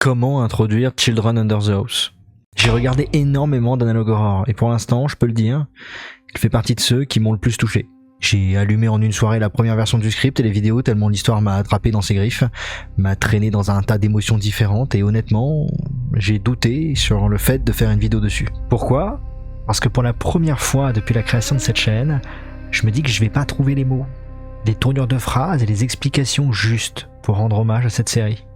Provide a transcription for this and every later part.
Comment introduire Children Under the House? J'ai regardé énormément d'Analogue Horror et pour l'instant, je peux le dire, il fait partie de ceux qui m'ont le plus touché. J'ai allumé en une soirée la première version du script et les vidéos tellement l'histoire m'a attrapé dans ses griffes, m'a traîné dans un tas d'émotions différentes et honnêtement, j'ai douté sur le fait de faire une vidéo dessus. Pourquoi? Parce que pour la première fois depuis la création de cette chaîne, je me dis que je vais pas trouver les mots, les tournures de phrases et les explications justes pour rendre hommage à cette série.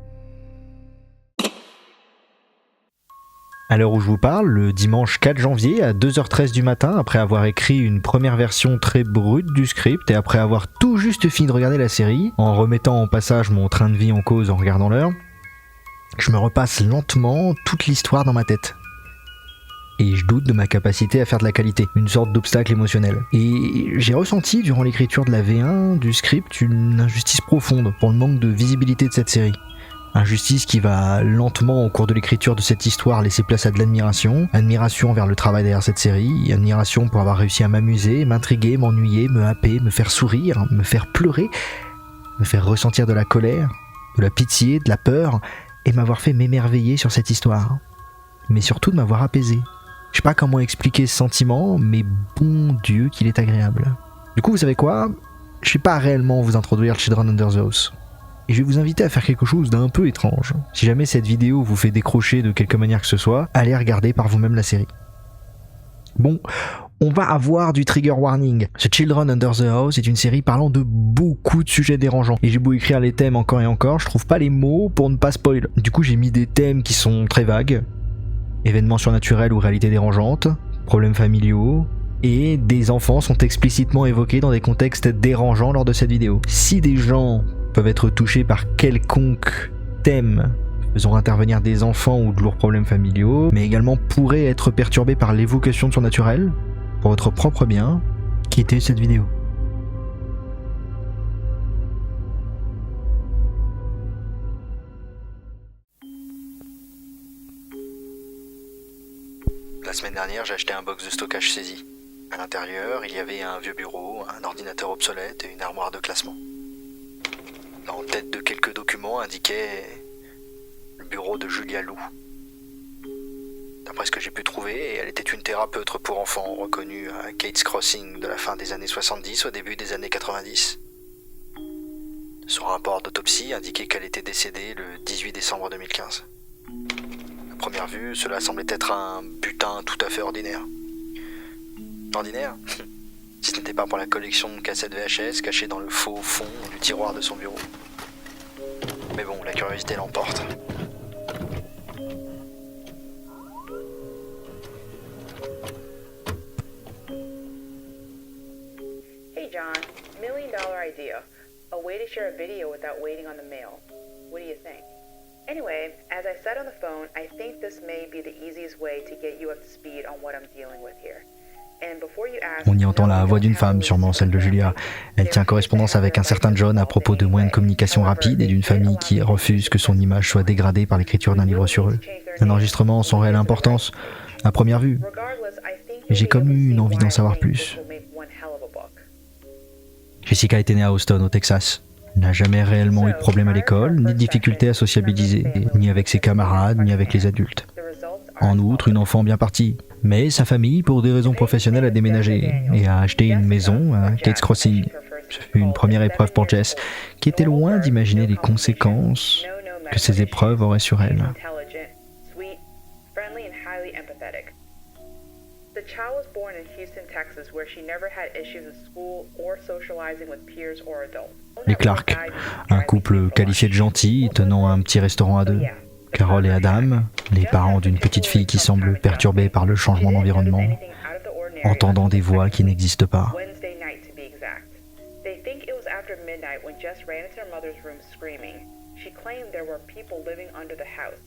À l'heure où je vous parle, le dimanche 4 janvier à 2h13 du matin, après avoir écrit une première version très brute du script et après avoir tout juste fini de regarder la série, en remettant en passage mon train de vie en cause en regardant l'heure, je me repasse lentement toute l'histoire dans ma tête. Et je doute de ma capacité à faire de la qualité, une sorte d'obstacle émotionnel. Et j'ai ressenti durant l'écriture de la V1 du script une injustice profonde pour le manque de visibilité de cette série. Injustice qui va lentement au cours de l'écriture de cette histoire laisser place à de l'admiration, admiration vers le travail derrière cette série, admiration pour avoir réussi à m'amuser, m'intriguer, m'ennuyer, me happer, me faire sourire, me faire pleurer, me faire ressentir de la colère, de la pitié, de la peur, et m'avoir fait m'émerveiller sur cette histoire. Mais surtout de m'avoir apaisé. Je sais pas comment expliquer ce sentiment, mais bon Dieu qu'il est agréable. Du coup, vous savez quoi? Je sais pas réellement vous introduire Children Under the House. Et je vais vous inviter à faire quelque chose d'un peu étrange. Si jamais cette vidéo vous fait décrocher de quelque manière que ce soit, allez regarder par vous-même la série. Bon, on va avoir du trigger warning. The Children Under the House est une série parlant de beaucoup de sujets dérangeants. Et j'ai beau écrire les thèmes encore et encore, je trouve pas les mots pour ne pas spoil. Du coup, j'ai mis des thèmes qui sont très vagues. Événements surnaturels ou réalités dérangeantes, problèmes familiaux, et des enfants sont explicitement évoqués dans des contextes dérangeants lors de cette vidéo. Si des gens peuvent être touchés par quelconque thème faisant intervenir des enfants ou de lourds problèmes familiaux, mais également pourraient être perturbés par l'évocation de surnaturel, pour votre propre bien, quittez cette vidéo. La semaine dernière, j'ai acheté un box de stockage saisie. À l'intérieur, il y avait un vieux bureau, un ordinateur obsolète et une armoire de classement. En tête de quelques documents indiquait le bureau de Julia Lou. D'après ce que j'ai pu trouver, elle était une thérapeute pour enfants reconnue à Kate's Crossing de la fin des années 70 au début des années 90. Son rapport d'autopsie indiquait qu'elle était décédée le 18 décembre 2015. À première vue, cela semblait être un butin tout à fait ordinaire. Ordinaire ? Si ce n'était pas pour la collection de cassettes VHS cachée dans le faux fond du tiroir de son bureau. Mais bon, la curiosité l'emporte. Hey John, $1 million idea. A way to share a video without waiting on the mail. What do you think? Anyway, as I said on the phone, I think this may be the easiest way to get you up to speed on what I'm dealing with here. On y entend la voix d'une femme, sûrement celle de Julia. Elle tient correspondance avec un certain John à propos de moyens de communication rapides et d'une famille qui refuse que son image soit dégradée par l'écriture d'un livre sur eux. Un enregistrement sans réelle importance, à première vue. Et j'ai comme eu une envie d'en savoir plus. Jessica était née à Austin, au Texas. Elle n'a jamais réellement eu de problème à l'école, ni de difficulté à sociabiliser, ni avec ses camarades, ni avec les adultes. En outre, une enfant bien partie. Mais sa famille, pour des raisons professionnelles, a déménagé et a acheté une maison à Kate's Crossing. Ce fut une première épreuve pour Jess, qui était loin d'imaginer les conséquences que ces épreuves auraient sur elle. The child was born in Houston, Texas, where she never had issues in school or socializing with peers or adults. Les Clark, un couple qualifié de gentil, tenant un petit restaurant à deux. Carol et Adam, les parents d'une petite fille qui semble perturbée par le changement d'environnement, entendant des voix qui n'existent pas. Wednesday night to be exact. They think it was after midnight when Jess ran into her mother's room screaming. She claimed there were people living under the house.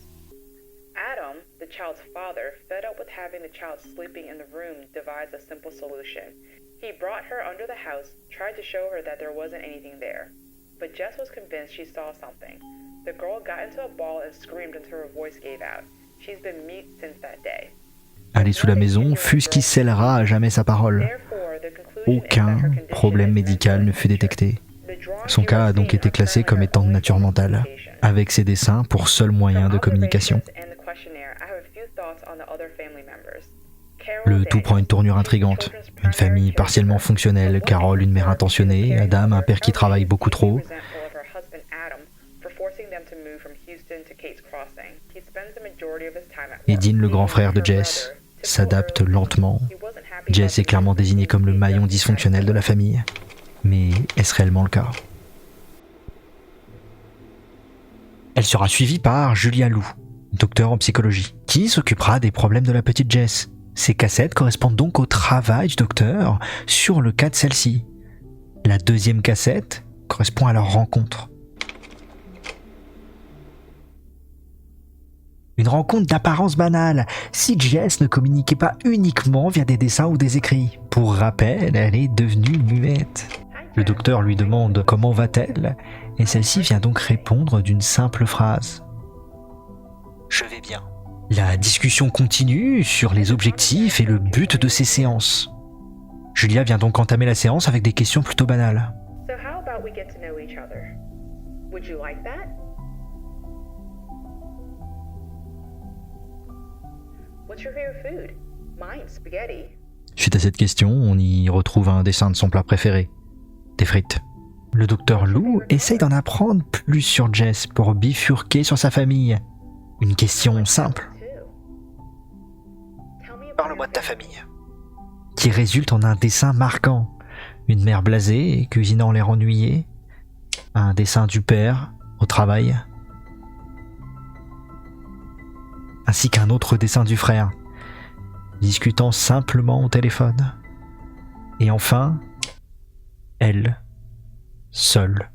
Adam, the child's father, fed up with having the child sleeping in the room, devised a simple solution. He brought her under the house, tried to show her that there wasn't anything there. But Jess was convinced she saw something. The girl got into a ball and screamed until her voice gave out. She's been mute since that day. Aller sous la maison fut ce qui scellera à jamais sa parole. Aucun problème médical ne fut détecté. Son cas a donc été classé comme étant de nature mentale, avec ses dessins pour seul moyen de communication. Le tout prend une tournure intrigante. Une famille partiellement fonctionnelle, Carol une mère intentionnée, Adam un père qui travaille beaucoup trop. Et Dean, le grand frère de Jess, s'adapte lentement. Jess est clairement désigné comme le maillon dysfonctionnel de la famille. Mais est-ce réellement le cas ? Elle sera suivie par Julia Lou, docteur en psychologie, qui s'occupera des problèmes de la petite Jess. Ces cassettes correspondent donc au travail du docteur sur le cas de celle-ci. La deuxième cassette correspond à leur rencontre. Une rencontre d'apparence banale, si Jess ne communiquait pas uniquement via des dessins ou des écrits. Pour rappel, elle est devenue muette. Le docteur lui demande comment va-t-elle, et celle-ci vient donc répondre d'une simple phrase. « Je vais bien ». La discussion continue sur les objectifs et le but de ces séances. Julia vient donc entamer la séance avec des questions plutôt banales. So how about we get to know each other? Would you like that? What's your favorite food? Mine, spaghetti. Suite à cette question, on y retrouve un dessin de son plat préféré, des frites. Le docteur Lou essaye d'en apprendre plus sur Jess pour bifurquer sur sa famille. Une question simple. Parle-moi de ta famille. Qui résulte en un dessin marquant. Une mère blasée, cuisinant l'air ennuyé. Un dessin du père, au travail. Ainsi qu'un autre dessin du frère, discutant simplement au téléphone. Et enfin, elle, seule,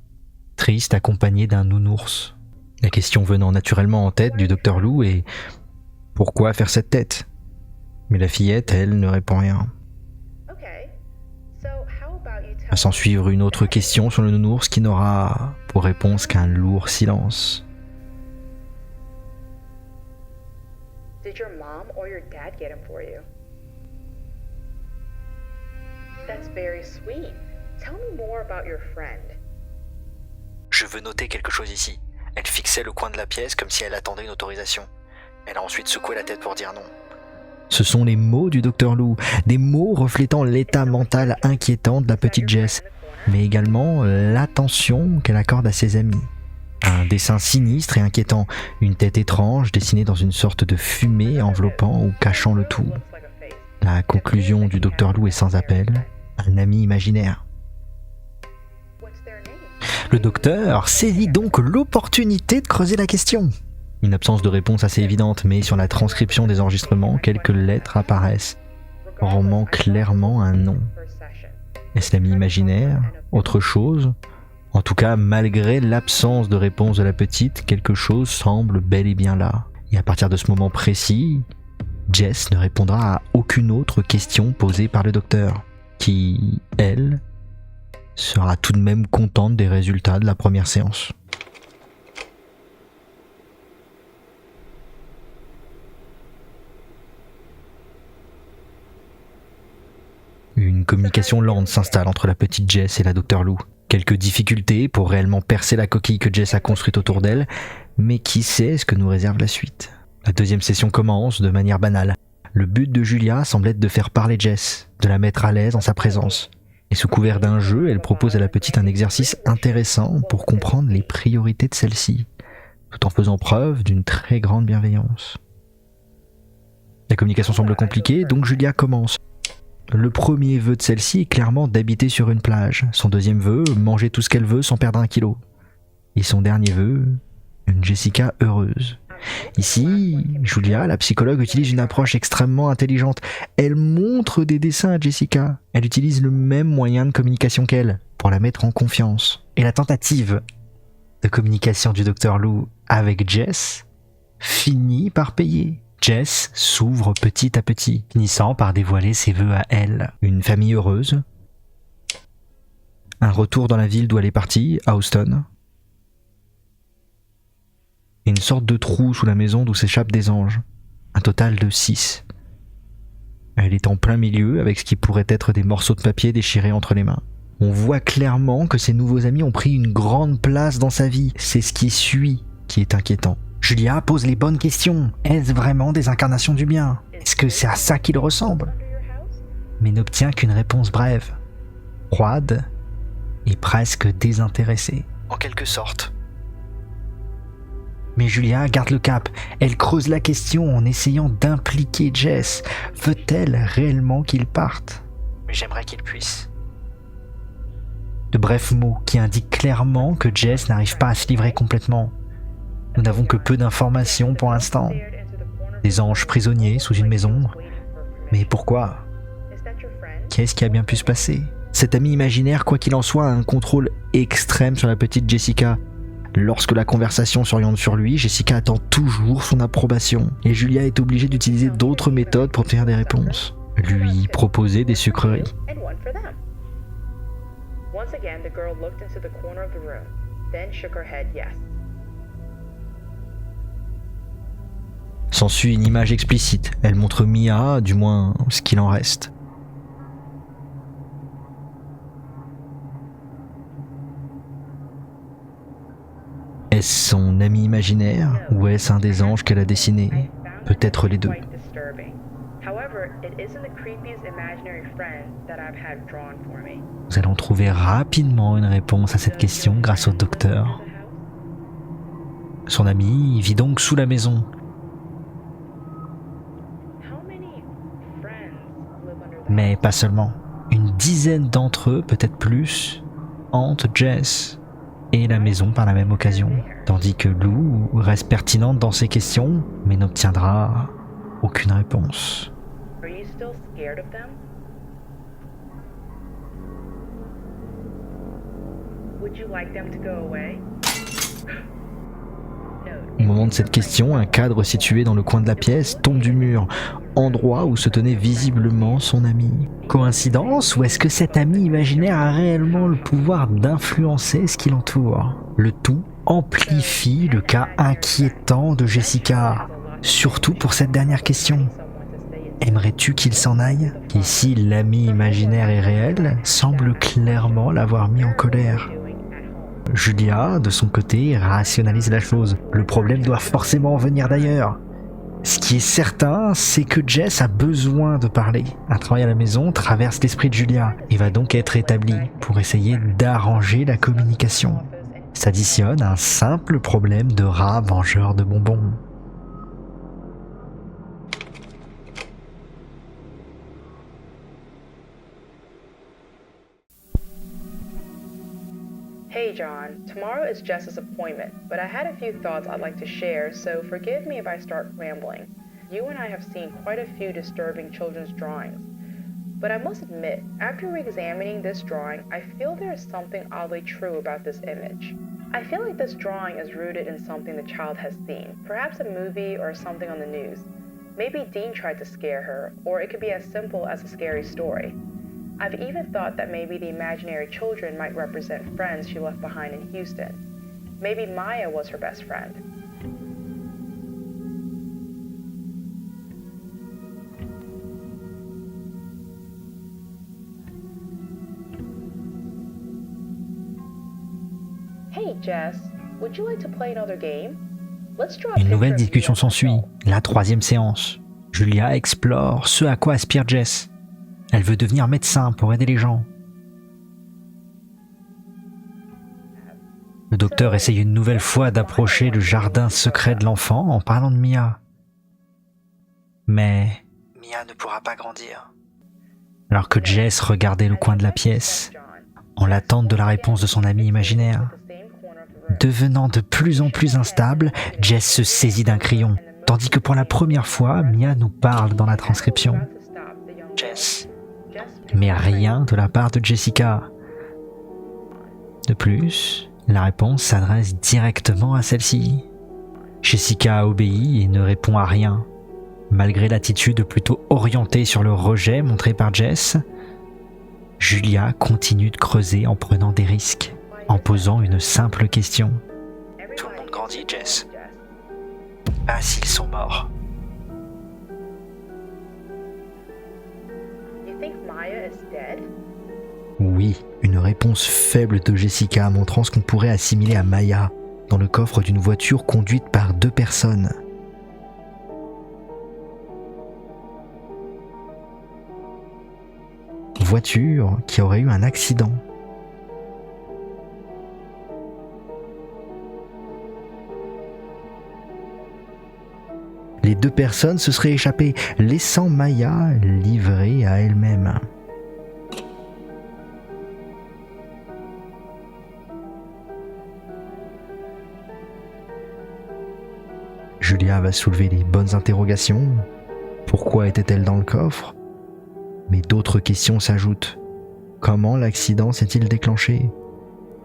triste, accompagnée d'un nounours. La question venant naturellement en tête du docteur Lou est « Pourquoi faire cette tête ?» Mais la fillette, elle, ne répond rien. Va s'en suivre une autre question sur le nounours qui n'aura pour réponse qu'un lourd silence. Did your mom or your dad get him for you? That's very sweet. Tell me more about your friend. Je veux noter quelque chose ici. Elle fixait le coin de la pièce comme si elle attendait une autorisation. Elle a ensuite secoué la tête pour dire non. Ce sont les mots du docteur Lou, des mots reflétant l'état mental inquiétant de la petite Jess, mais également l'attention qu'elle accorde à ses amis. Un dessin sinistre et inquiétant, une tête étrange dessinée dans une sorte de fumée enveloppant ou cachant le tout. La conclusion du docteur Lou est sans appel, un ami imaginaire. Le docteur saisit donc l'opportunité de creuser la question. Une absence de réponse assez évidente, mais sur la transcription des enregistrements, quelques lettres apparaissent, formant clairement un nom. Est-ce l'ami imaginaire? Autre chose? En tout cas, malgré l'absence de réponse de la petite, quelque chose semble bel et bien là. Et à partir de ce moment précis, Jess ne répondra à aucune autre question posée par le docteur, qui, elle, sera tout de même contente des résultats de la première séance. Une communication lente s'installe entre la petite Jess et la docteur Lou. Quelques difficultés pour réellement percer la coquille que Jess a construite autour d'elle, mais qui sait ce que nous réserve la suite. La deuxième session commence de manière banale. Le but de Julia semble être de faire parler Jess, de la mettre à l'aise en sa présence. Et sous couvert d'un jeu, elle propose à la petite un exercice intéressant pour comprendre les priorités de celle-ci, tout en faisant preuve d'une très grande bienveillance. La communication semble compliquée, donc Julia commence. Le premier vœu de celle-ci est clairement d'habiter sur une plage. Son deuxième vœu, manger tout ce qu'elle veut sans perdre 1 kilo. Et son dernier vœu, une Jessica heureuse. Ici, Julia, la psychologue, utilise une approche extrêmement intelligente. Elle montre des dessins à Jessica. Elle utilise le même moyen de communication qu'elle, pour la mettre en confiance. Et la tentative de communication du Dr Lou avec Jess finit par payer. Jess s'ouvre petit à petit, finissant par dévoiler ses vœux à elle. Une famille heureuse, un retour dans la ville d'où elle est partie, à Houston, et une sorte de trou sous la maison d'où s'échappent des anges. Un total de 6. Elle est en plein milieu avec ce qui pourrait être des morceaux de papier déchirés entre les mains. On voit clairement que ses nouveaux amis ont pris une grande place dans sa vie. C'est ce qui suit qui est inquiétant. Julia pose les bonnes questions. Est-ce vraiment des incarnations du bien? Est-ce que c'est à ça qu'il ressemble? Mais n'obtient qu'une réponse brève, froide et presque désintéressée. En quelque sorte. Mais Julia garde le cap. Elle creuse la question en essayant d'impliquer Jess. Veut-elle réellement qu'il parte? Mais j'aimerais qu'il puisse. De brefs mots qui indiquent clairement que Jess n'arrive pas à se livrer complètement. Nous n'avons que peu d'informations pour l'instant. Des anges prisonniers sous une maison. Mais pourquoi? Qu'est-ce qui a bien pu se passer? Cet ami imaginaire, quoi qu'il en soit, a un contrôle extrême sur la petite Jessica. Lorsque la conversation s'oriente sur lui, Jessica attend toujours son approbation. Et Julia est obligée d'utiliser d'autres méthodes pour obtenir des réponses. Lui proposer des sucreries. Once again, the girl looked into the corner of the room, then shook her head yes. S'ensuit une image explicite. Elle montre Mia, du moins ce qu'il en reste. Est-ce son ami imaginaire ou est-ce un des anges qu'elle a dessiné? Peut-être les deux. Nous allons trouver rapidement une réponse à cette question grâce au docteur. Son ami vit donc sous la maison. Mais pas seulement. Une dizaine d'entre eux, peut-être plus, hantent Jess et la maison par la même occasion. Tandis que Lou reste pertinente dans ses questions, mais n'obtiendra aucune réponse. Au moment de cette question, un cadre situé dans le coin de la pièce tombe du mur, endroit où se tenait visiblement son ami. Coïncidence ou est-ce que cet ami imaginaire a réellement le pouvoir d'influencer ce qui l'entoure? Le tout amplifie le cas inquiétant de Jessica, surtout pour cette dernière question. Aimerais-tu qu'il s'en aille? Ici, l'ami imaginaire et réel semble clairement l'avoir mis en colère. Julia, de son côté, rationalise la chose. Le problème doit forcément venir d'ailleurs. Ce qui est certain, c'est que Jess a besoin de parler. Un travail à la maison traverse l'esprit de Julia et va donc être établi pour essayer d'arranger la communication. S'additionne un simple problème de rat vengeur de bonbons. Hey John, tomorrow is Jess's appointment, but I had a few thoughts I'd like to share, so forgive me if I start rambling. You and I have seen quite a few disturbing children's drawings. But I must admit, after re-examining this drawing, I feel there is something oddly true about this image. I feel like this drawing is rooted in something the child has seen, perhaps a movie or something on the news. Maybe Dean tried to scare her, or it could be as simple as a scary story. I've even thought that maybe the imaginary children might represent friends she left behind in Houston. Maybe Maya was her best friend. Hey Jess, would you like to play another game? Let's draw a Une nouvelle picture of discussion you as an s'ensuit, adult. la troisième séance. Julia explore ce à quoi aspire Jess. Elle veut devenir médecin pour aider les gens. Le docteur essaye une nouvelle fois d'approcher le jardin secret de l'enfant en parlant de Mia. Mais Mia ne pourra pas grandir. Alors que Jess regardait le coin de la pièce, en l'attente de la réponse de son ami imaginaire. Devenant de plus en plus instable, Jess se saisit d'un crayon, tandis que pour la première fois, Mia nous parle dans la transcription. Jess. Mais rien de la part de Jessica. De plus, la réponse s'adresse directement à celle-ci. Jessica obéit et ne répond à rien. Malgré l'attitude plutôt orientée sur le rejet montré par Jess, Julia continue de creuser en prenant des risques, en posant une simple question. Tout le monde grandit, Jess. Ah, s'ils sont morts. You think Maya is dead? Oui, une réponse faible de Jessica montrant ce qu'on pourrait assimiler à Maya dans le coffre d'une voiture conduite par 2 personnes. Voiture qui aurait eu un accident. Les 2 personnes se seraient échappées, laissant Maya livrée à elle-même. Julia va soulever les bonnes interrogations. Pourquoi était-elle dans le coffre ? Mais d'autres questions s'ajoutent. Comment l'accident s'est-il déclenché ?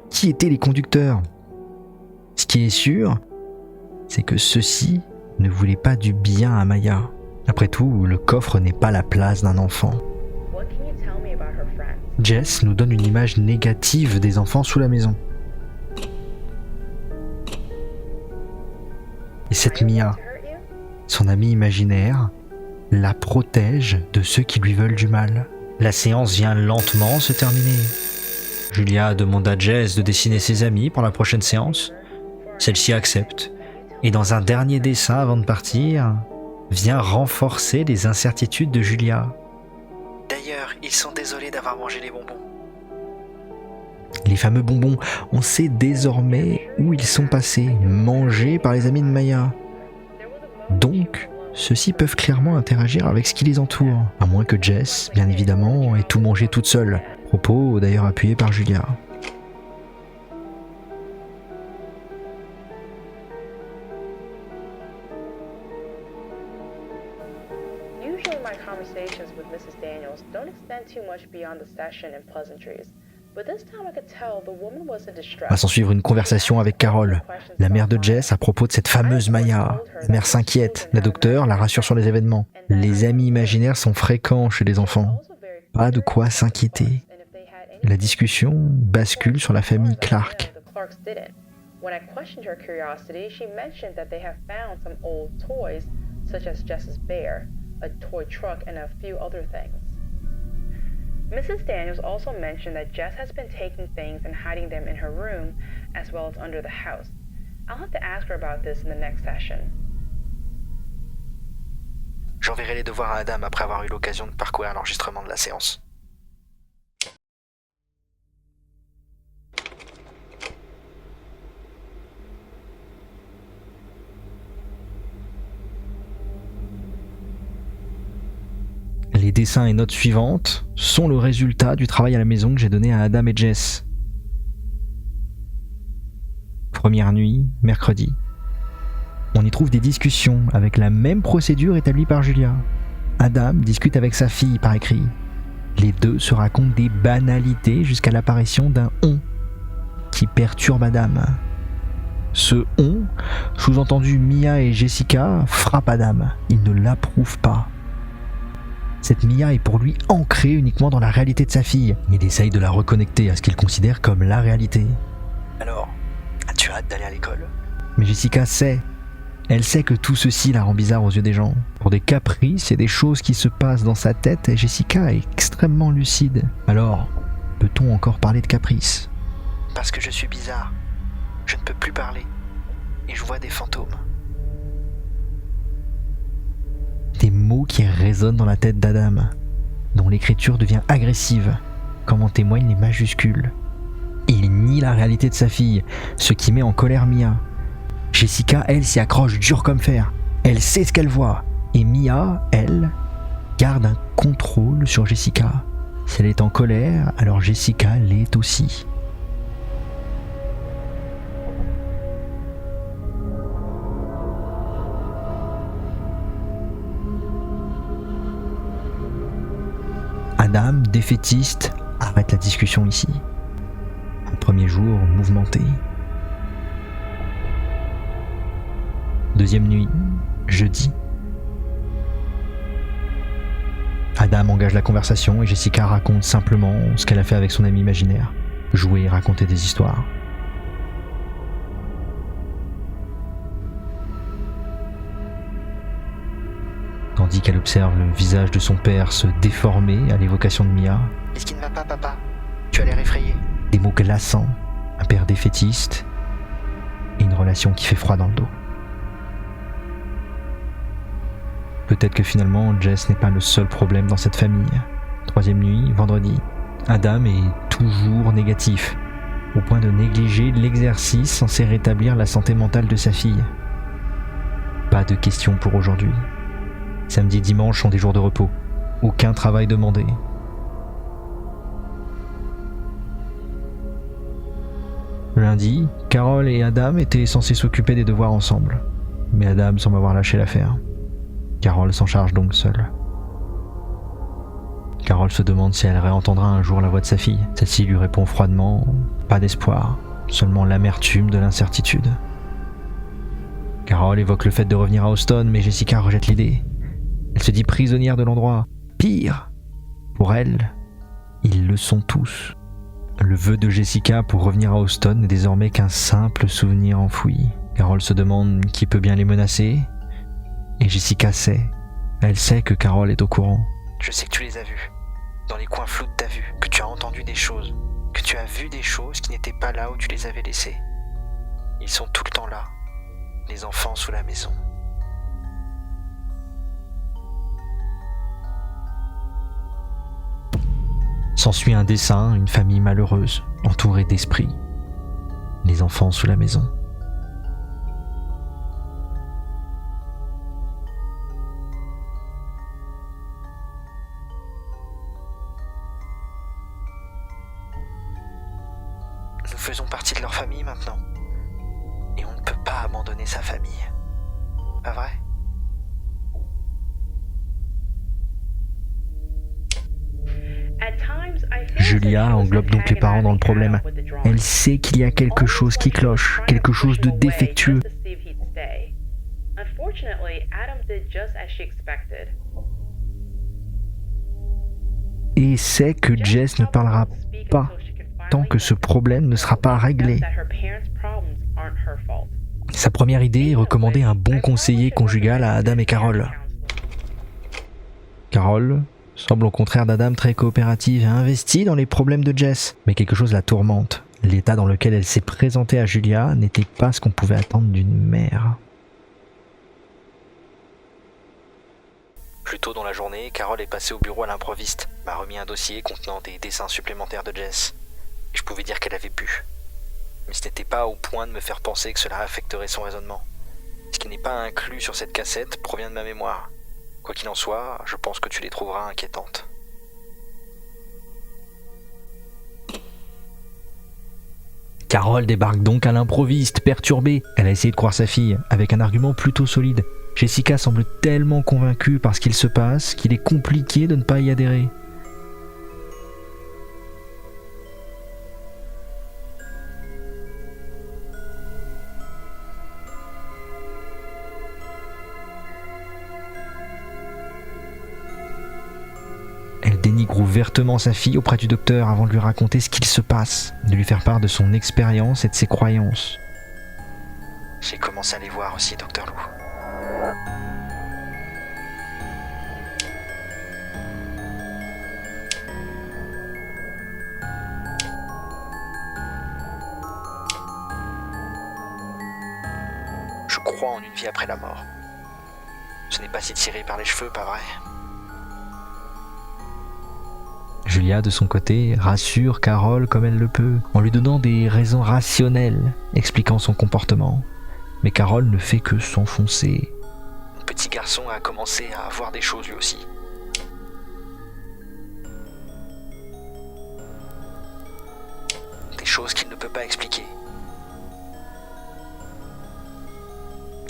Qui étaient les conducteurs ? Ce qui est sûr, c'est que ceux-ci ne voulaient pas du bien à Maya. Après tout, le coffre n'est pas la place d'un enfant. What can you tell me about her friends? Jess nous donne une image négative des enfants sous la maison. Et cette Mia, To hurt you? son amie imaginaire, la protège de ceux qui lui veulent du mal. La séance vient lentement se terminer. Julia demande à Jess de dessiner ses amis pour la prochaine séance. Celle-ci accepte. Et dans un dernier dessin avant de partir, vient renforcer les incertitudes de Julia. D'ailleurs, ils sont désolés d'avoir mangé les bonbons. Les fameux bonbons, on sait désormais où ils sont passés, mangés par les amis de Maya. Donc, ceux-ci peuvent clairement interagir avec ce qui les entoure, à moins que Jess, bien évidemment, ait tout mangé toute seule. Propos d'ailleurs appuyé par Julia. Usually my conversations with Mrs. Daniels don't extend too much beyond the session and pleasantries. But this time I could tell the woman was in distress. Va s'en suivre une conversation avec Carol, la mère de Jess, à propos de cette fameuse Maya. La mère s'inquiète, la docteure la rassure sur les événements. Les amis imaginaires sont fréquents chez les enfants. Pas de quoi s'inquiéter. La discussion bascule sur la famille Clark. When I questioned her curiosity, she mentioned that they have found some old toys, such as Jess's bear, a toy truck, and a few other things. Mrs. Daniels also mentioned that Jess has been taking things and hiding them in her room, as well as under the house. I'll have to ask her about this in the next session. J'enverrai les devoirs à Adam après avoir eu l'occasion de parcourir l'enregistrement de la séance. Les dessins et notes suivantes sont le résultat du travail à la maison que j'ai donné à Adam et Jess. Première nuit, mercredi. On y trouve des discussions avec la même procédure établie par Julia. Adam discute avec sa fille par écrit. Les deux se racontent des banalités jusqu'à l'apparition d'un « on » qui perturbe Adam. Ce « on », sous-entendu Mia et Jessica, frappe Adam. Il ne l'approuve pas. Cette Mia est pour lui ancrée uniquement dans la réalité de sa fille. Il essaye de la reconnecter à ce qu'il considère comme la réalité. Alors, as-tu hâte d'aller à l'école ? Mais Jessica sait. Elle sait que tout ceci la rend bizarre aux yeux des gens. Pour des caprices et des choses qui se passent dans sa tête, Jessica est extrêmement lucide. Alors, peut-on encore parler de caprices ? Parce que je suis bizarre. Je ne peux plus parler. Et je vois des fantômes. Des mots qui résonnent dans la tête d'Adam, dont l'écriture devient agressive, comme en témoignent les majuscules. Il nie la réalité de sa fille, ce qui met en colère Mia. Jessica, elle, s'y accroche dur comme fer. Elle sait ce qu'elle voit. Et Mia, elle, garde un contrôle sur Jessica. Si elle est en colère, alors Jessica l'est aussi. Adam, défaitiste, arrête la discussion ici. Un premier jour mouvementé. Deuxième nuit, jeudi. Adam engage la conversation et Jessica raconte simplement ce qu'elle a fait avec son ami imaginaire. Jouer et raconter des histoires. Tandis qu'elle observe le visage de son père se déformer à l'évocation de Mia. « Est-ce qu'il ne va pas, papa ? Tu as l'air effrayé. Des mots glaçants, un père défaitiste et une relation qui fait froid dans le dos. Peut-être que finalement, Jess n'est pas le seul problème dans cette famille. 3e nuit, vendredi. Adam est toujours négatif, au point de négliger l'exercice censé rétablir la santé mentale de sa fille. Pas de questions pour aujourd'hui. Samedi et dimanche sont des jours de repos. Aucun travail demandé. Lundi, Carol et Adam étaient censés s'occuper des devoirs ensemble. Mais Adam semble avoir lâché l'affaire. Carol s'en charge donc seule. Carol se demande si elle réentendra un jour la voix de sa fille. Celle-ci lui répond froidement, pas d'espoir, seulement l'amertume de l'incertitude. Carol évoque le fait de revenir à Houston, mais Jessica rejette l'idée. Elle se dit prisonnière de l'endroit. Pire, pour elle, ils le sont tous. Le vœu de Jessica pour revenir à Houston n'est désormais qu'un simple souvenir enfoui. Carol se demande qui peut bien les menacer, et Jessica sait. Elle sait que Carol est au courant. Je sais que tu les as vus, dans les coins flous de ta vue, que tu as entendu des choses, que tu as vu des choses qui n'étaient pas là où tu les avais laissées. Ils sont tout le temps là, les enfants sous la maison. S'ensuit un dessin, une famille malheureuse, entourée d'esprits. Les enfants sous la maison. Nous faisons partie de leur famille maintenant. Et on ne peut pas abandonner sa famille. Pas vrai ? Julia englobe donc les parents dans le problème. Elle sait qu'il y a quelque chose qui cloche, quelque chose de défectueux. Et sait que Jess ne parlera pas tant que ce problème ne sera pas réglé. Sa première idée est recommander un bon conseiller conjugal à Adam et Carol. Carol semble au contraire d'Adam très coopérative et investie dans les problèmes de Jess. Mais quelque chose la tourmente. L'état dans lequel elle s'est présentée à Julia n'était pas ce qu'on pouvait attendre d'une mère. Plus tôt dans la journée, Carol est passée au bureau à l'improviste, m'a remis un dossier contenant des dessins supplémentaires de Jess. Et je pouvais dire qu'elle avait pu. Mais ce n'était pas au point de me faire penser que cela affecterait son raisonnement. Ce qui n'est pas inclus sur cette cassette provient de ma mémoire. Quoi qu'il en soit, je pense que tu les trouveras inquiétantes. Carol débarque donc à l'improviste, perturbée. Elle a essayé de croire sa fille, avec un argument plutôt solide. Jessica semble tellement convaincue par ce qu'il se passe qu'il est compliqué de ne pas y adhérer. Elle dénigre ouvertement sa fille auprès du docteur avant de lui raconter ce qu'il se passe, de lui faire part de son expérience et de ses croyances. J'ai commencé à les voir aussi, docteur Lou. Je crois en une vie après la mort. Ce n'est pas si tiré par les cheveux, pas vrai ? Julia, de son côté, rassure Carol comme elle le peut, en lui donnant des raisons rationnelles, expliquant son comportement. Mais Carol ne fait que s'enfoncer. Mon petit garçon a commencé à voir des choses lui aussi. Des choses qu'il ne peut pas expliquer.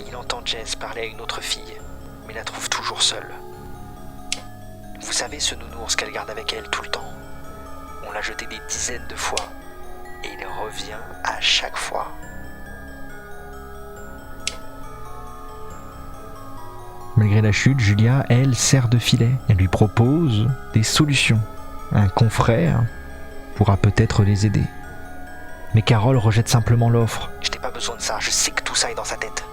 Il entend Jess parler à une autre fille, mais la trouve toujours seule. Vous savez ce nounours qu'elle garde avec elle tout le temps ? On l'a jeté des dizaines de fois, et il revient à chaque fois. Malgré la chute, Julia, elle, sert de filet. Elle lui propose des solutions. Un confrère pourra peut-être les aider. Mais Carol rejette simplement l'offre. « Je n'ai pas besoin de ça, je sais que tout ça est dans sa tête. »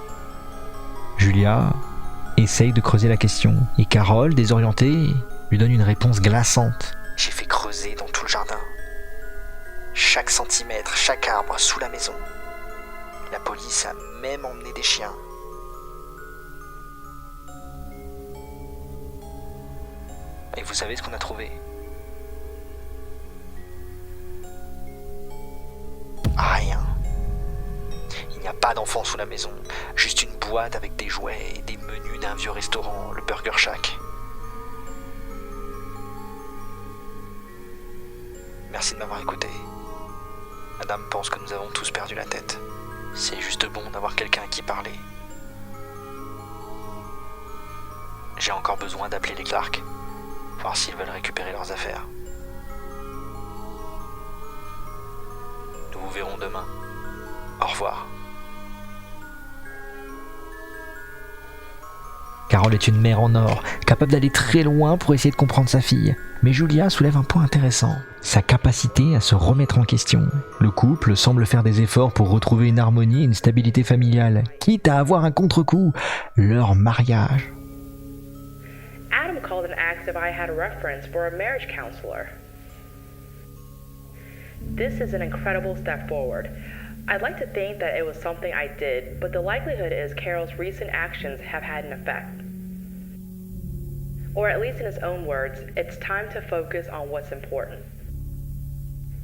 Julia essaye de creuser la question, et Carol, désorientée, lui donne une réponse glaçante. « J'ai fait creuser dans tout le jardin. chaque centimètre, chaque arbre sous la maison. La police a même emmené des chiens. Et vous savez ce qu'on a trouvé? Rien. Il n'y a pas d'enfants sous la maison, juste une boîte avec des jouets et des menus d'un vieux restaurant, le Burger Shack. Merci de m'avoir écouté. Madame pense que nous avons tous perdu la tête. C'est juste bon d'avoir quelqu'un à qui parler. J'ai encore besoin d'appeler les Clark, voir s'ils veulent récupérer leurs affaires. Nous vous verrons demain. Au revoir. Carole est une mère en or, capable d'aller très loin pour essayer de comprendre sa fille. Mais Julia soulève un point intéressant, sa capacité à se remettre en question. Le couple semble faire des efforts pour retrouver une harmonie et une stabilité familiale, quitte à avoir un contre-coup, leur mariage. Adam called and asked if I had a reference for a marriage counselor. This is an incredible step forward. I'd like to think that it was something I did, but the likelihood is Carol's recent actions have had an effect. Or at least in his own words, it's time to focus on what's important.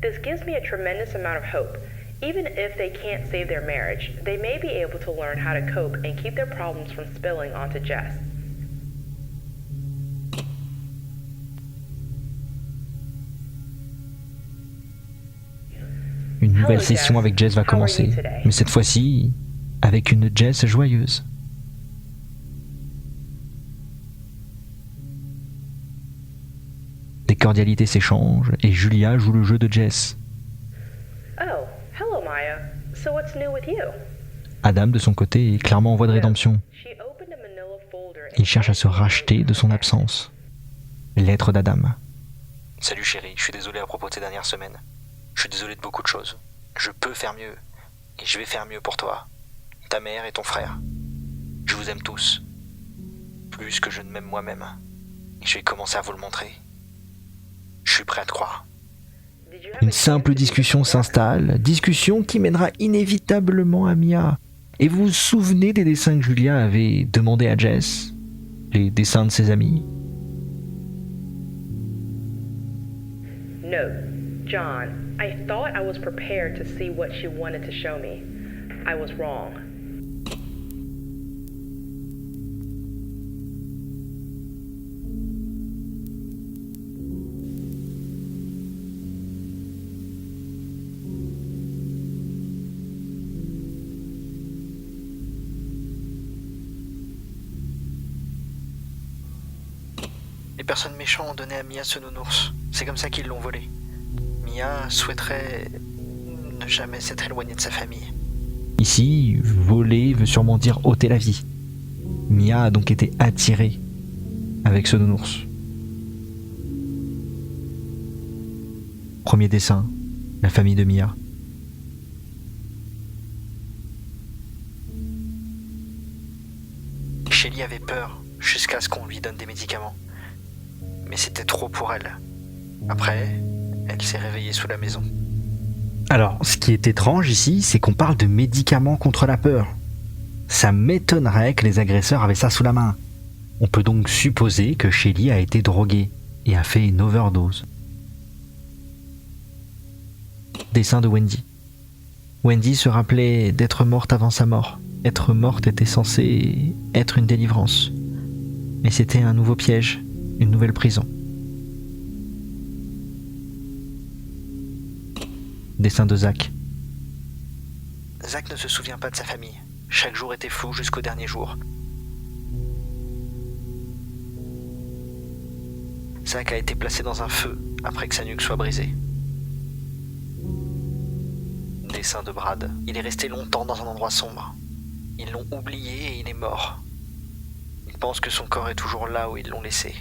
This gives me a tremendous amount of hope. Even if they can't save their marriage, they may be able to learn how to cope and keep their problems from spilling onto Jess. Une nouvelle session avec Jess va commencer, mais cette fois-ci, avec une Jess joyeuse. Des cordialités s'échangent et Julia joue le jeu de Jess. Oh, hello Maya. So what's new with you? Adam, de son côté, est clairement en voie de rédemption. Il cherche à se racheter de son absence. Lettre d'Adam. Salut chérie, je suis désolé à propos de ces dernières semaines. Je suis désolé de beaucoup de choses. Je peux faire mieux. Et je vais faire mieux pour toi. Ta mère et ton frère. Je vous aime tous. Plus que je ne m'aime moi-même. Et je vais commencer à vous le montrer. Je suis prêt à te croire. Une simple discussion s'installe. Discussion qui mènera inévitablement à Mia. Et vous vous souvenez des dessins que Julia avait demandé à Jess? Les dessins de ses amis? Note, John, I thought I was prepared to see what she wanted to show me. I was wrong. Les personnes méchantes ont donné à Mia ce nounours. C'est comme ça qu'ils l'ont volé. Mia souhaiterait ne jamais s'être éloignée de sa famille. Ici, voler veut sûrement dire ôter la vie. Mia a donc été attirée avec ce nounours. Premier dessin, la famille de Mia. Shelly avait peur jusqu'à ce qu'on lui donne des médicaments. Mais c'était trop pour elle. Après, elle s'est réveillée sous la maison. Alors, ce qui est étrange ici, c'est qu'on parle de médicaments contre la peur. Ça m'étonnerait que les agresseurs avaient ça sous la main. On peut donc supposer que Shelly a été droguée et a fait une overdose. Dessin de Wendy. Wendy se rappelait d'être morte avant sa mort. Être morte était censé être une délivrance. Mais c'était un nouveau piège. Une nouvelle prison. Dessin de Zach. Zach ne se souvient pas de sa famille. Chaque jour était flou jusqu'au dernier jour. Zach a été placé dans un feu après que sa nuque soit brisée. Dessin de Brad. Il est resté longtemps dans un endroit sombre. Ils l'ont oublié et il est mort. Il pense que son corps est toujours là où ils l'ont laissé.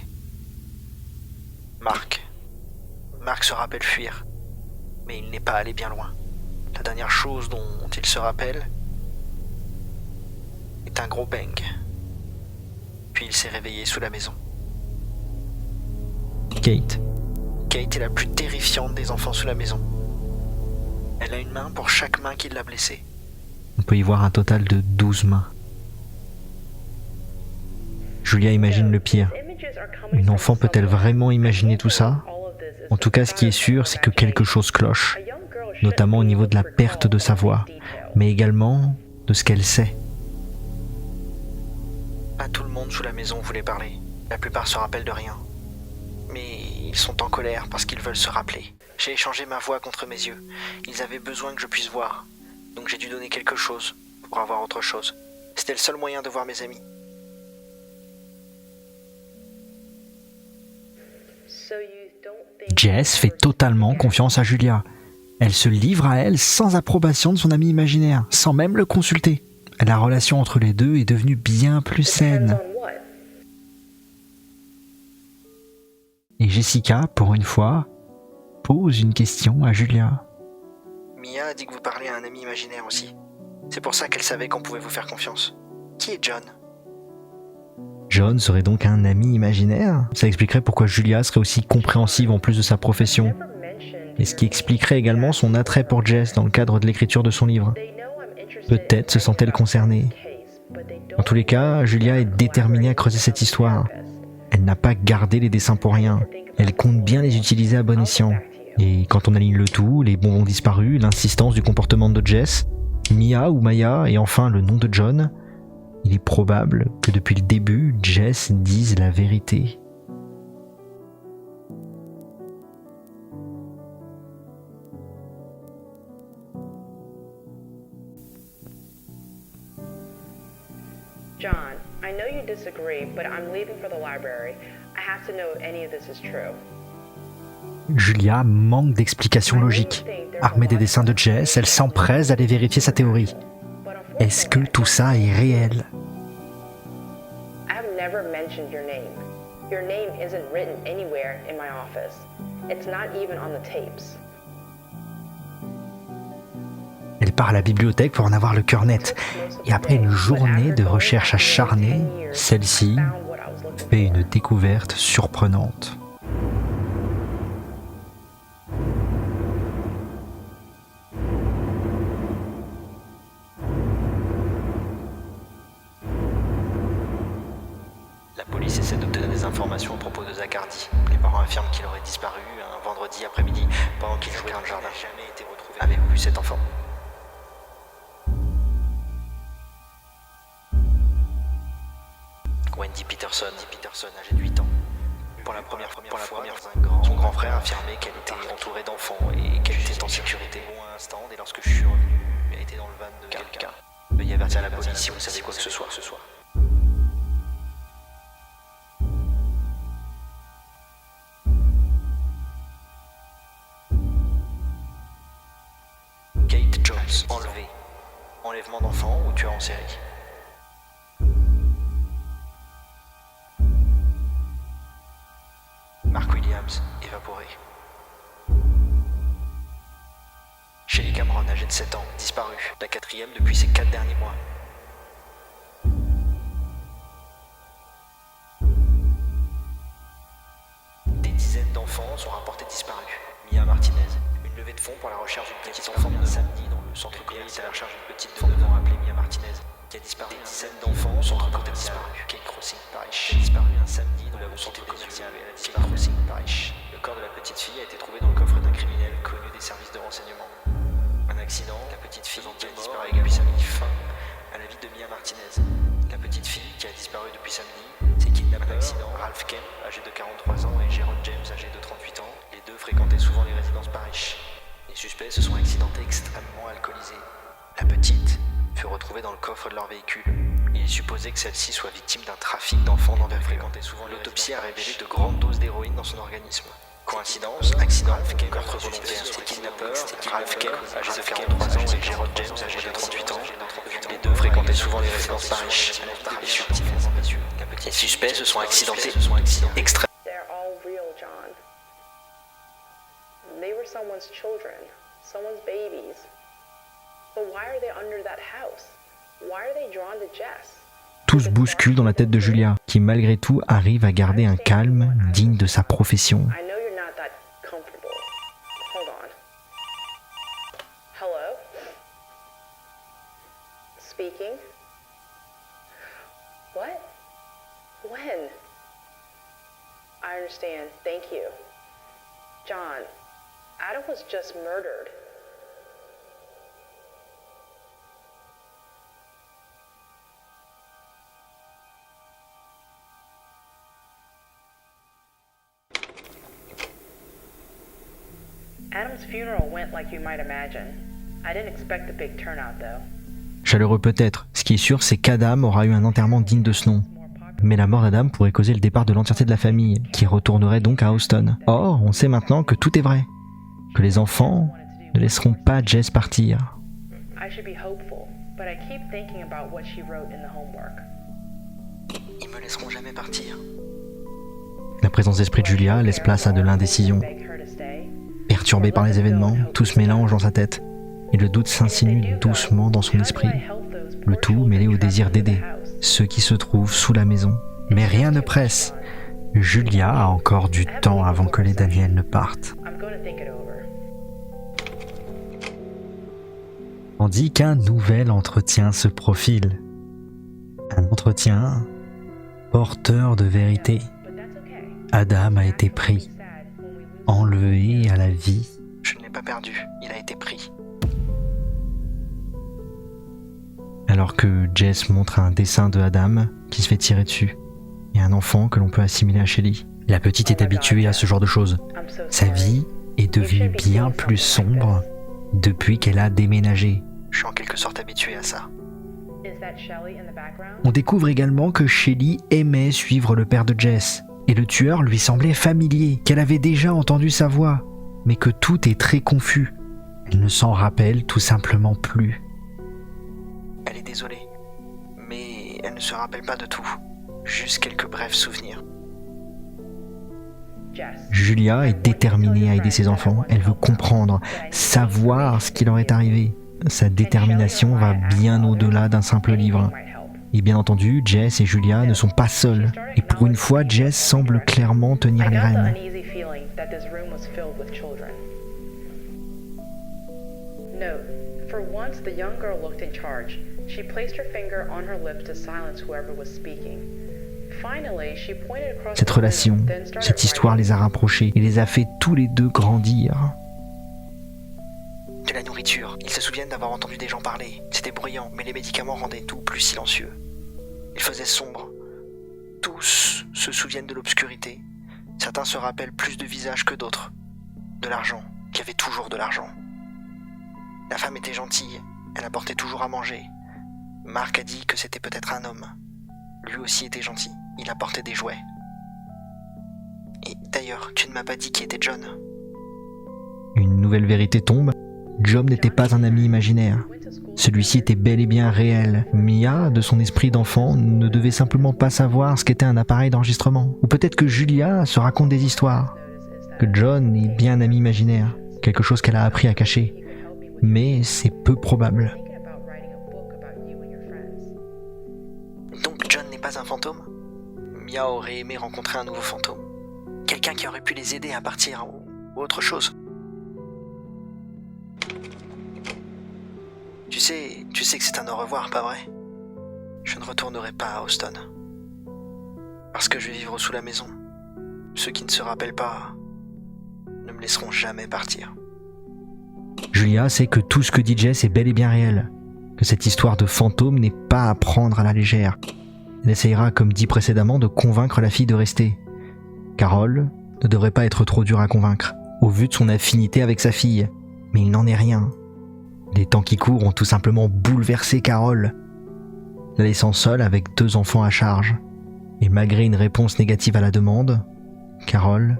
Marc. Marc se rappelle fuir, mais il n'est pas allé bien loin. La dernière chose dont il se rappelle est un gros bang. Puis il s'est réveillé sous la maison. Kate. Kate est la plus terrifiante des enfants sous la maison. Elle a une main pour chaque main qui l'a blessée. On peut y voir un total de 12 mains. Julia imagine le pire. Une enfant peut-elle vraiment imaginer tout ça? En tout cas, ce qui est sûr, c'est que quelque chose cloche, notamment au niveau de la perte de sa voix, mais également de ce qu'elle sait. Pas tout le monde sous la maison voulait parler. La plupart se rappellent de rien. Mais ils sont en colère parce qu'ils veulent se rappeler. J'ai échangé ma voix contre mes yeux. Ils avaient besoin que je puisse voir. Donc j'ai dû donner quelque chose pour avoir autre chose. C'était le seul moyen de voir mes amis. Jess fait totalement confiance à Julia. Elle se livre à elle sans approbation de son ami imaginaire, sans même le consulter. La relation entre les deux est devenue bien plus saine. Et Jessica, pour une fois, pose une question à Julia. Mia a dit que vous parlez à un ami imaginaire aussi. C'est pour ça qu'elle savait qu'on pouvait vous faire confiance. Qui est John ? John serait donc un ami imaginaire ? Ça expliquerait pourquoi Julia serait aussi compréhensive en plus de sa profession. Et ce qui expliquerait également son attrait pour Jess dans le cadre de l'écriture de son livre. Peut-être se sent-elle concernée. En tous les cas, Julia est déterminée à creuser cette histoire. Elle n'a pas gardé les dessins pour rien. Elle compte bien les utiliser à bon escient. Et quand on aligne le tout, les bonbons disparus, l'insistance du comportement de Jess, Mia ou Maya et enfin le nom de John, il est probable que depuis le début, Jess dise la vérité. John, I know you disagree, but I'm leaving for the library. I have to know if any of this is true. Julia manque d'explications logiques. Armée des dessins de Jess, elle s'empresse d'aller vérifier sa théorie. Est-ce que tout ça est réel? I have never mentioned your name. Your name isn't written anywhere in my office. It's not even on the tapes. Elle part à la bibliothèque pour en avoir le cœur net. Et après une journée de recherche acharnée, celle-ci fait une découverte surprenante. La police essaie d'obtenir des informations à propos de Zachardy. Les parents affirment qu'il aurait disparu un vendredi après-midi pendant qu'il jouait dans le jardin. Jamais été retrouvé. Avez-vous vu cet enfant? Wendy Peterson, âgée de 8 ans. Pour la première fois, son grand frère affirmait qu'elle était entourée d'enfants et qu'elle était en sécurité. Pour un instant, dès lorsque je suis revenu, elle était dans le van de quelqu'un. Veuillez avertir la police si vous savez quoi que ce soit. Kate Jones, enlevée. Enlèvement d'enfants ou tueur en série. Mark Williams, évaporé. Shelley Cameron, âgée de 7 ans, disparue, la 4e depuis ces 4 derniers mois. Des dizaines d'enfants sont rapportés disparus. Mia Martinez, une levée de fonds pour la recherche d'une petite enfant un samedi dans le centre communautaire à la recherche d'une petite de 9 ans appelée Mia Martinez, qui a disparu. Des dizaines d'enfants sont rapportés disparus. Kate Crossing Parish, qui a disparu un samedi dans le centre commercial à Kate Crossing Parish. Le corps de la petite fille a été trouvé dans le coffre d'un criminel connu des services de renseignement. Un accident, la petite fille qui a disparu depuis samedi fin à la vie de Mia Martinez. La petite fille qui a disparu depuis samedi, c'est kidnappeur, Ralph Kemp, âgé de 43 ans, et Jerome James, âgé de 38 ans. Les deux fréquentaient souvent les résidences Parish. Les suspects se sont accidentés extrêmement alcoolisés. La petite fut retrouvée dans le coffre de leur véhicule. Il est supposé que celle-ci soit victime d'un trafic d'enfants dans leur fréquentait souvent. L'autopsie a révélé de grandes doses d'héroïne dans son organisme. Coïncidence, accident, meurtre volontaire, kidnappeur, Ralph Kemp, âgé de 43 ans, et Jerome James, âgé de 38 ans. Les deux fréquentaient souvent les résidences Parish. Les suspects se sont accidentés extrêmement. They're all real, John. They were someone's children, someone's babies. But why are they under that house? Why are they drawn to Jess? Tout se bouscule dans la tête de Julia, qui malgré tout arrive à garder un calme digne de sa profession. I know you're not that comfortable. Hold on. I understand. Thank you. John, Adam was just murdered. Adam's funeral went like you might imagine. I didn't expect a big turnout though. Chaleureux peut-être. Ce qui est sûr, c'est qu'Adam aura eu un enterrement digne de ce nom. Mais la mort d'Adam pourrait causer le départ de l'entièreté de la famille, qui retournerait donc à Houston. Or, on sait maintenant que tout est vrai. Que les enfants ne laisseront pas Jess partir. I should be hopeful, but I keep thinking about what she wrote in the homework. Ils me laisseront jamais partir. La présence d'esprit de Julia laisse place à de l'indécision. Perturbé par les événements, tout se mélange dans sa tête. Et le doute s'insinue doucement dans son esprit. Le tout mêlé au désir d'aider ceux qui se trouvent sous la maison. Mais rien ne presse. Julia a encore du temps avant que les Daniel ne partent. Tandis qu'un nouvel entretien se profile. Un entretien porteur de vérité. Adam a été pris, enlevé à la vie. Je ne l'ai pas perdu, il a été pris. Alors que Jess montre un dessin de Adam qui se fait tirer dessus, et un enfant que l'on peut assimiler à Shelly. La petite est habituée à ce genre de choses. Sa vie est devenue bien plus sombre depuis qu'elle a déménagé. Je suis en quelque sorte habitué à ça. On découvre également que Shelly aimait suivre le père de Jess, et le tueur lui semblait familier, qu'elle avait déjà entendu sa voix, mais que tout est très confus. Elle ne s'en rappelle tout simplement plus. Elle est désolée, mais elle ne se rappelle pas de tout, juste quelques brefs souvenirs. Julia est déterminée à aider ses enfants, elle veut comprendre, savoir ce qui leur est arrivé. Sa détermination va bien au-delà d'un simple livre. Et bien entendu, Jess et Julia ne sont pas seuls. Et pour une fois, Jess semble clairement tenir les rênes. Note, for once the young girl looked in charge. She placed her finger on her lips to silence whoever was speaking. Finally, she pointed across Cette relation, cette histoire les a rapprochés et les a fait tous les deux grandir. De la nourriture, ils se souviennent d'avoir entendu des gens parler. C'était bruyant, mais les médicaments rendaient tout plus silencieux. Il faisait sombre. Tous se souviennent de l'obscurité. Certains se rappellent plus de visages que d'autres. De l'argent, qu'il y avait toujours de l'argent. La femme était gentille, elle apportait toujours à manger. Mark a dit que c'était peut-être un homme. Lui aussi était gentil, il apportait des jouets. Et d'ailleurs, tu ne m'as pas dit qui était John. Une nouvelle vérité tombe. John n'était pas un ami imaginaire. Celui-ci était bel et bien réel. Mia, de son esprit d'enfant, ne devait simplement pas savoir ce qu'était un appareil d'enregistrement. Ou peut-être que Julia se raconte des histoires. Que John est bien un ami imaginaire. Quelque chose qu'elle a appris à cacher. Mais c'est peu probable. Donc John n'est pas un fantôme ? Mia aurait aimé rencontrer un nouveau fantôme. Quelqu'un qui aurait pu les aider à partir ou autre chose. Tu sais que c'est un au revoir, pas vrai ? Je ne retournerai pas à Houston. Parce que je vais vivre sous la maison. Ceux qui ne se rappellent pas ne me laisseront jamais partir. Julia sait que tout ce que dit Jess est bel et bien réel. Que cette histoire de fantôme n'est pas à prendre à la légère. Elle essayera, comme dit précédemment, de convaincre la fille de rester. Carol ne devrait pas être trop dure à convaincre, au vu de son affinité avec sa fille. Mais il n'en est rien. Les temps qui courent ont tout simplement bouleversé Carol, la laissant seule avec 2 enfants à charge. Et malgré une réponse négative à la demande, Carol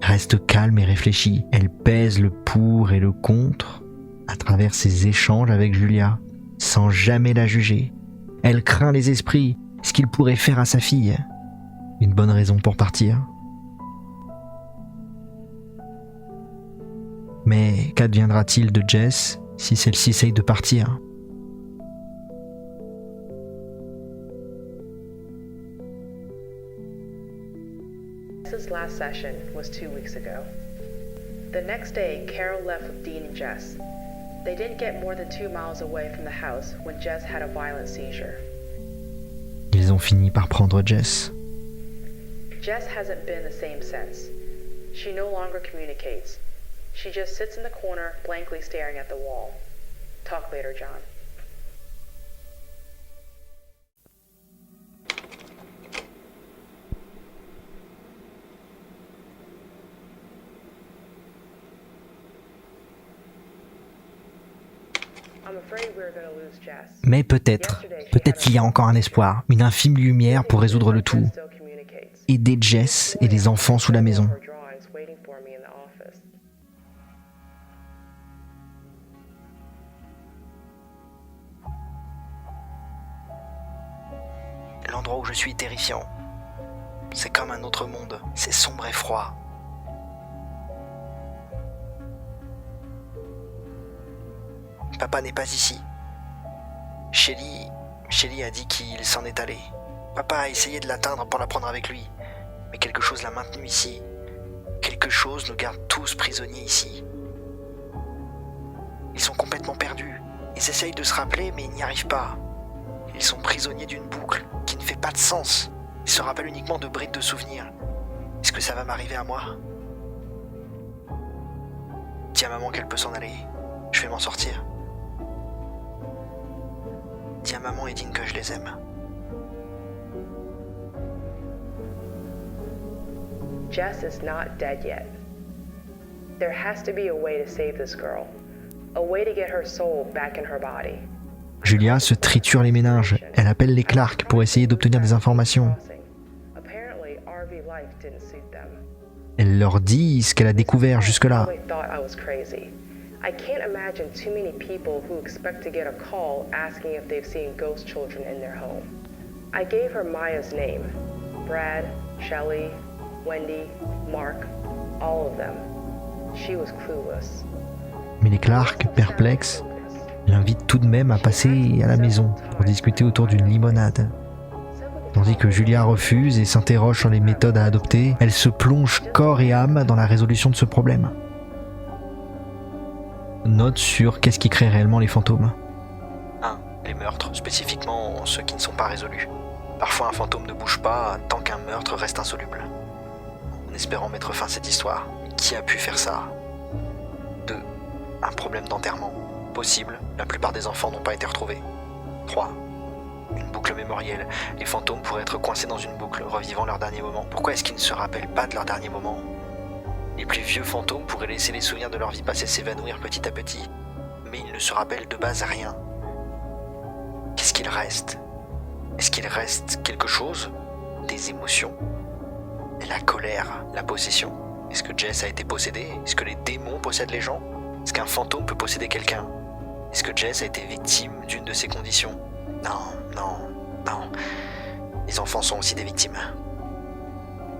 reste calme et réfléchie. Elle pèse le pour et le contre à travers ses échanges avec Julia, sans jamais la juger. Elle craint les esprits, ce qu'ils pourraient faire à sa fille. Une bonne raison pour partir. Mais qu'adviendra-t-il de Jess si celle-ci essaye de partir ? Jess's last session was 2 weeks ago. The next day, Carol left with Dean and Jess. They didn't get more than 2 miles away from the house when Jess had a violent seizure. Ils ont fini par prendre Jess. Jess hasn't been the same since. She no longer communicates. She just sits in the corner, blankly staring at the wall. Talk later, John. I'm afraid we're gonna lose Jess. Mais peut-être qu'il y a encore un espoir, une infime lumière pour résoudre le tout. Aider Jess et les enfants sous la maison. L'endroit où je suis est terrifiant. C'est comme un autre monde, c'est sombre et froid. Papa n'est pas ici. Shelly a dit qu'il s'en est allé. Papa a essayé de l'atteindre pour la prendre avec lui. Mais quelque chose l'a maintenu ici. Quelque chose nous garde tous prisonniers ici. Ils sont complètement perdus. Ils essayent de se rappeler, mais ils n'y arrivent pas. Ils sont prisonniers d'une boucle qui ne fait pas de sens. Ils se rappellent uniquement de brides de souvenirs. Est-ce que ça va m'arriver à moi? Dis à maman qu'elle peut s'en aller. Je vais m'en sortir. Dis à maman et Dean que je les aime. Jess is not dead yet. There has to be a way to save this girl. A way to get her soul back in her body. Julia se triture les méninges. Elle appelle les Clark pour essayer d'obtenir des informations. Elle leur dit ce qu'elle a découvert jusque-là. I can't imagine too many people who expect to get a call asking if they've seen ghost children in their home. I gave her Maya's name. Brad, Shelley, Wendy, Mark, all of them. She was clueless. Mais les Clark, perplexes, l'invitent tout de même à passer à la maison pour discuter autour d'une limonade. Tandis que Julia refuse et s'interroge sur les méthodes à adopter, elle se plonge corps et âme dans la résolution de ce problème. Note sur qu'est-ce qui crée réellement les fantômes. 1. Les meurtres, spécifiquement ceux qui ne sont pas résolus. Parfois un fantôme ne bouge pas tant qu'un meurtre reste insoluble. En espérant mettre fin à cette histoire, qui a pu faire ça? 2. Un problème d'enterrement. Possible, la plupart des enfants n'ont pas été retrouvés. 3. Une boucle mémorielle. Les fantômes pourraient être coincés dans une boucle, revivant leur dernier moment. Pourquoi est-ce qu'ils ne se rappellent pas de leur dernier moment? Les plus vieux fantômes pourraient laisser les souvenirs de leur vie passée s'évanouir petit à petit, mais ils ne se rappellent de base rien. Qu'est-ce qu'il reste? Est-ce qu'il reste quelque chose? Des émotions? La colère, la possession? Est-ce que Jess a été possédée? Est-ce que les démons possèdent les gens? Est-ce qu'un fantôme peut posséder quelqu'un? Est-ce que Jess a été victime d'une de ces conditions? Non. Les enfants sont aussi des victimes.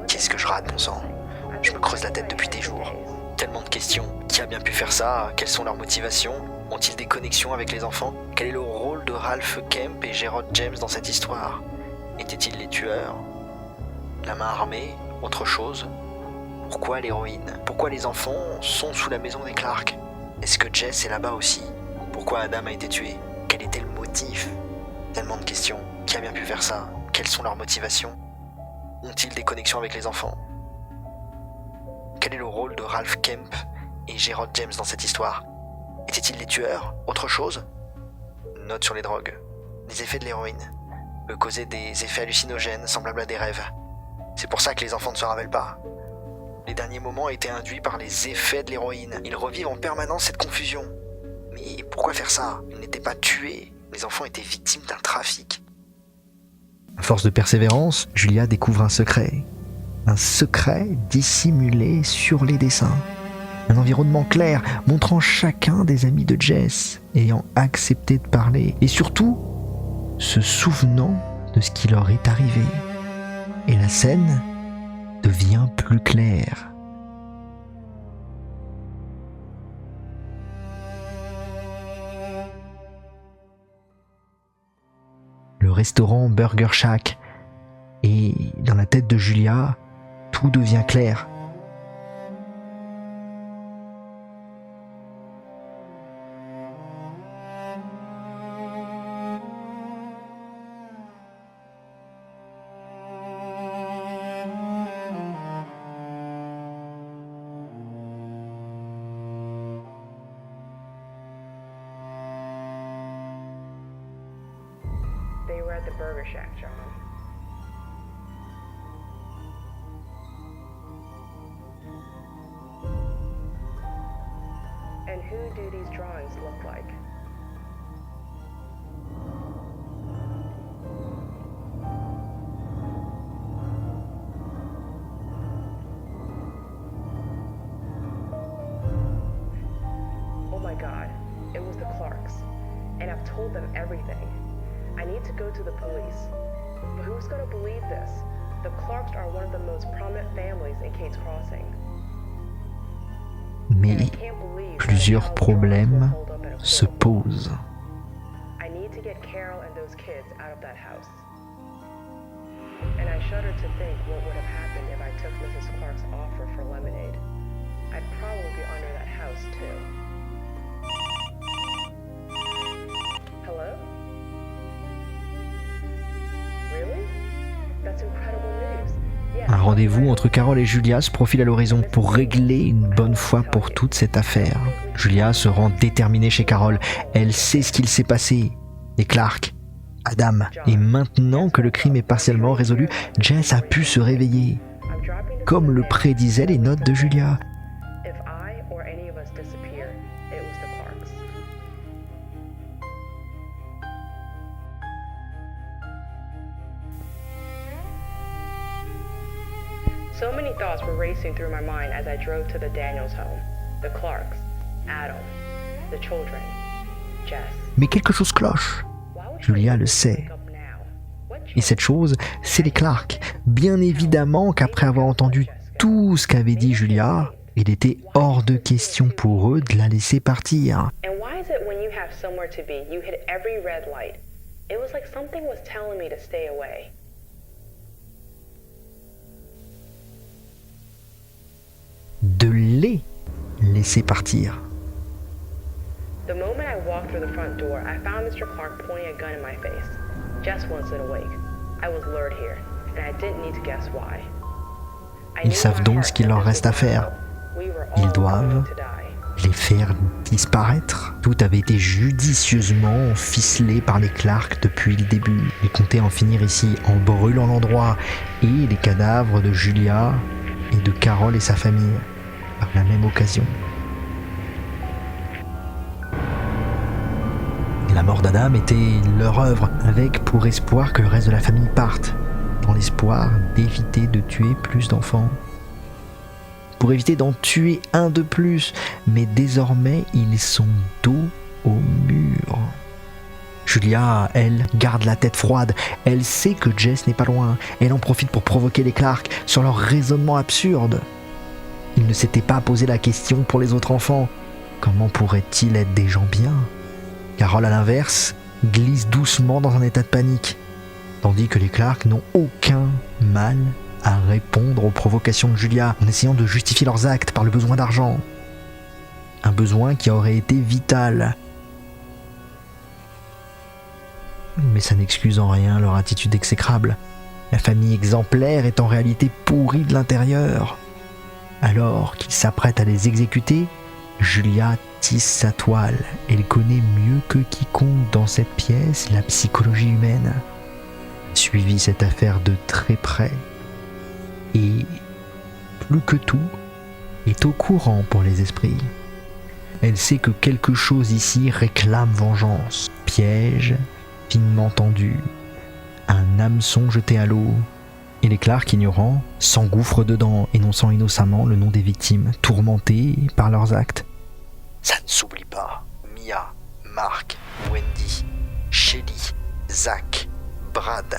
Qu'est-ce que je rate, mon sang? Je me creuse la tête depuis des jours. Tellement de questions. Qui a bien pu faire ça? Quelles sont leurs motivations? Ont-ils des connexions avec les enfants? Quel est le rôle de Ralph Kemp et Gerard James dans cette histoire? Étaient-ils les tueurs? La main armée? Autre chose? Pourquoi l'héroïne? Pourquoi les enfants sont sous la maison des Clark? Est-ce que Jess est là-bas aussi? Pourquoi Adam a été tué? Quel était le motif? Tellement de questions. Qui a bien pu faire ça? Quelles sont leurs motivations? Ont-ils des connexions avec les enfants? Quel est le rôle de Ralph Kemp et Gerard James dans cette histoire? Étaient-ils les tueurs? Autre chose? Note sur les drogues. Les effets de l'héroïne peut causer des effets hallucinogènes semblables à des rêves. C'est pour ça que les enfants ne se rappellent pas. Les derniers moments étaient induits par les effets de l'héroïne. Ils revivent en permanence cette confusion. Mais pourquoi faire ça? Ils n'étaient pas tués. Les enfants étaient victimes d'un trafic. À force de persévérance, Julia découvre un secret. Un secret dissimulé sur les dessins. Un environnement clair montrant chacun des amis de Jess ayant accepté de parler et surtout se souvenant de ce qui leur est arrivé. Et la scène devient plus claire. Le restaurant Burger Shack et dans la tête de Julia, tout devient clair. Burger Shack, John. And who do these drawings look like? Oh my God, it was the Clarks. And I've told them everything. I need to go to the police. But who's gonna believe this? The Clarks are one of the most prominent families in Kate's Crossing. Mais plusieurs problèmes se posent. I need to get Carol and those kids out of that house. And I shudder to think what would have happened if I took Mrs. Clark's offer for lemonade. I'd probably be under that house too. Hello? Really? That's incredible news. Yes. Un rendez-vous entre Carol et Julia se profile à l'horizon pour régler une bonne fois pour toutes cette affaire. Julia se rend déterminée chez Carol. Elle sait ce qu'il s'est passé. Les Clark, Adam. Et maintenant que le crime est partiellement résolu, Jess a pu se réveiller. Comme le prédisaient les notes de Julia. If I or any of us disappear, it was the Clarks. So many thoughts were racing through my mind as I drove to the Daniels home. The Clarks, Adam, the children, Jess. Mais quelque chose cloche. Why would Julia le sait. Et cette chose, c'est les Clark. Bien évidemment qu'après avoir entendu tout ce qu'avait dit Julia, il était hors de question pour eux de la laisser partir. And why is it when you have somewhere to be, you hit every red light? It was like something was telling me to stay away. De les laisser partir. The moment I walked through the front door, I found Mr. Clark pointing a gun in my face. Jess wasn't awake. I was lured here, and I didn't need to guess why. Ils savent donc ce qu'il leur reste à faire. Ils doivent les faire disparaître. Tout avait été judicieusement ficelé par les Clark depuis le début. Ils comptaient en finir ici en brûlant l'endroit et les cadavres de Julia et de Carol et sa famille par la même occasion. La mort d'Adam était leur œuvre, avec pour espoir que le reste de la famille parte, dans l'espoir d'éviter de tuer plus d'enfants. Pour éviter d'en tuer un de plus, mais désormais ils sont dos au mur. Julia, elle, garde la tête froide, elle sait que Jess n'est pas loin, elle en profite pour provoquer les Clark sur leur raisonnement absurde. Ils ne s'étaient pas posé la question pour les autres enfants, comment pourraient-ils être des gens bien ? Carol, à l'inverse, glisse doucement dans un état de panique, tandis que les Clark n'ont aucun mal à répondre aux provocations de Julia en essayant de justifier leurs actes par le besoin d'argent. Un besoin qui aurait été vital. Mais ça n'excuse en rien leur attitude exécrable. La famille exemplaire est en réalité pourrie de l'intérieur. Alors qu'ils s'apprêtent à les exécuter, Julia tisse sa toile. Elle connaît mieux que quiconque dans cette pièce la psychologie humaine. Suivi cette affaire de très près. Et, plus que tout, est au courant pour les esprits. Elle sait que quelque chose ici réclame vengeance. Piège, finement tendu, un hameçon jeté à l'eau. Et les Clark, ignorants, s'engouffrent dedans, énonçant innocemment le nom des victimes, tourmentées par leurs actes. Ça ne s'oublie pas. Mia, Mark, Wendy, Shelly, Zach, Brad,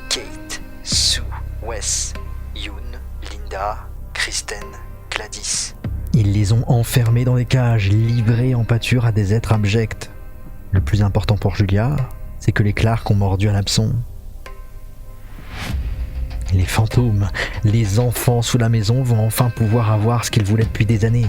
Kate, Sue, Wes, Yoon, Linda, Kristen, Gladys. Ils les ont enfermés dans des cages, livrés en pâture à des êtres abjects. Le plus important pour Julia, c'est que les Clark ont mordu à l'hameçon. Les fantômes, les enfants sous la maison vont enfin pouvoir avoir ce qu'ils voulaient depuis des années.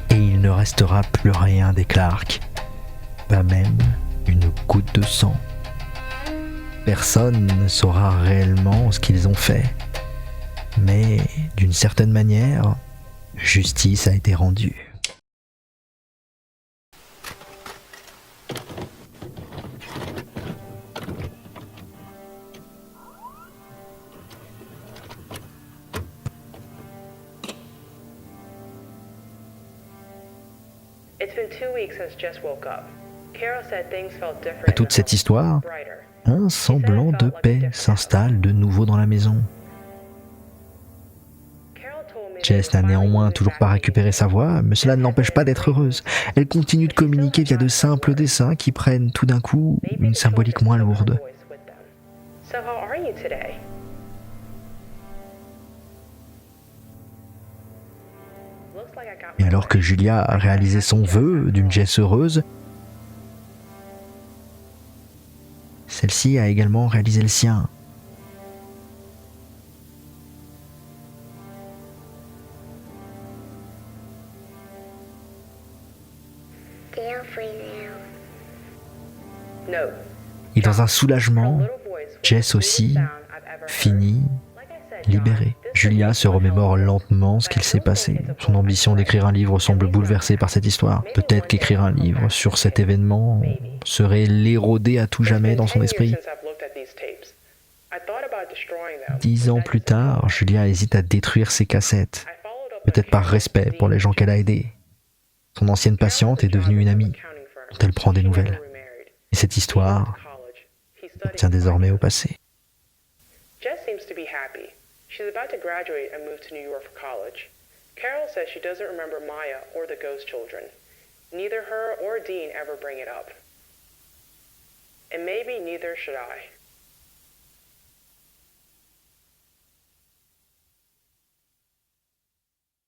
Et il ne restera plus rien des Clark. pas même une goutte de sang. Personne ne saura réellement ce qu'ils ont fait, mais d'une certaine manière, justice a été rendue. It's been 2 weeks since Jess woke up. Carol said things felt different. À toute cette histoire, un semblant de paix s'installe de nouveau dans la maison. Jess n'a néanmoins toujours pas récupéré sa voix, mais cela ne l'empêche pas d'être heureuse. Elle continue de communiquer via de simples dessins qui prennent tout d'un coup une symbolique moins lourde. So how are you today? Et alors que Julia a réalisé son vœu d'une Jess heureuse, celle-ci a également réalisé le sien. No. Et dans un soulagement, Jess aussi finit libérée. Julia se remémore lentement ce qu'il s'est passé. Son ambition d'écrire un livre semble bouleversée par cette histoire. Peut-être qu'écrire un livre sur cet événement serait l'éroder à tout jamais dans son esprit. 10 ans plus tard, Julia hésite à détruire ses cassettes, peut-être par respect pour les gens qu'elle a aidés. Son ancienne patiente est devenue une amie, dont elle prend des nouvelles. Et cette histoire tient désormais au passé. Jess seems to be happy. She's about to graduate and move to New York for college. Carol says she doesn't remember Maya or the ghost children. Neither her or Dean ever bring it up. And maybe neither should I.